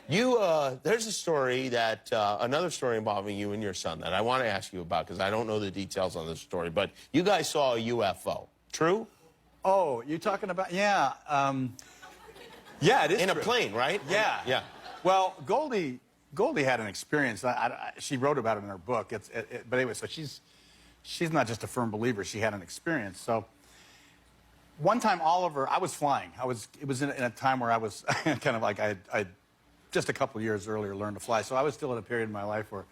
There's a story that, another story involving you and your son that I want to ask you about because I don't know the details on this story, but you guys saw a UFO. True? Oh, you're talking about, yeah. Yeah, it is In true. a plane, right? Yeah. Yeah. Well, Goldie had an experience. She wrote about it in her book. But anyway, so she's not just a firm believer. She had an experience. So one time, Oliver, I was flying. It was in a time where I was kind of like I just a couple years earlier learned to fly. So I was still in a period in my life where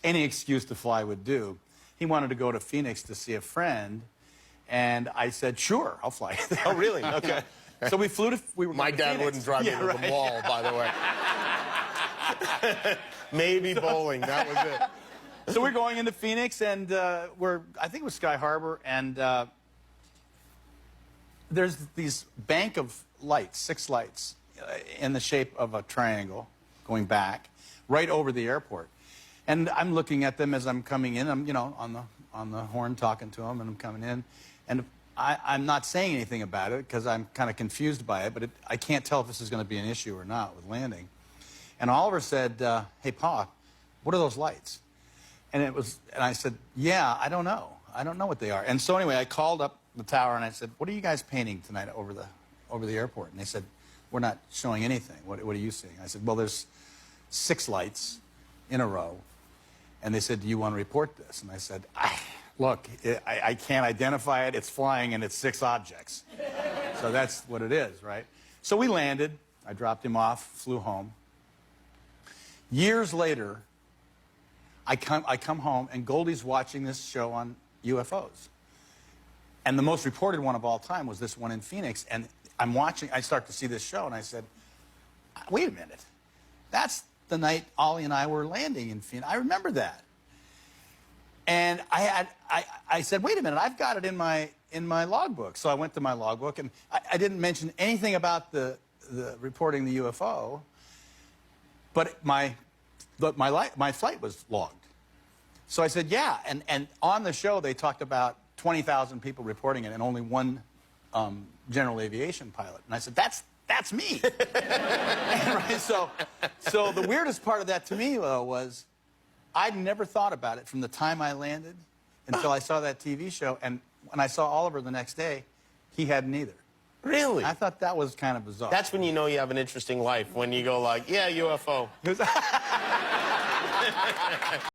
any excuse to fly would do. He wanted to go to Phoenix to see a friend, and I said, sure, I'll fly there. Oh, really? Okay. So we flew to. My dad wouldn't drive me to the mall, by the way. Maybe bowling. That was it. So we're going into Phoenix, and I think it was Sky Harbor, and there's these bank of lights, 6 lights, in the shape of a triangle going back, right over the airport. And I'm looking at them as I'm coming in. I'm, on the horn talking to them, and I'm coming in, and I'm not saying anything about it because I'm kind of confused by it, but I can't tell if this is going to be an issue or not with landing. And Oliver said, hey, Pa, what are those lights? And I said, yeah, I don't know. I don't know what they are. And so anyway, I called up the tower and I said, what are you guys painting tonight over the airport? And they said, we're not showing anything. What are you seeing? I said, well, there's 6 lights in a row. And they said, do you want to report this? And I said, look, I can't identify it. It's flying and it's 6 objects. So that's what it is, right? So we landed. I dropped him off, flew home. Years later, I come home, and Goldie's watching this show on UFOs. And the most reported one of all time was this one in Phoenix. And I start to see this show, and I said, wait a minute. That's the night Ollie and I were landing in Phoenix. I remember that. And I said, wait a minute, I've got it in my logbook. So I went to my logbook, and I didn't mention anything about the reporting the UFO, but my flight was logged. So I said, yeah, and on the show they talked about 20,000 people reporting it and only 1 general aviation pilot. And I said, that's me. Right? So the weirdest part of that to me, though, was I'd never thought about it from the time I landed until I saw that TV show. And when I saw Oliver the next day, he hadn't either. Really? I thought that was kind of bizarre. That's when you know you have an interesting life, when you go like, yeah, UFO.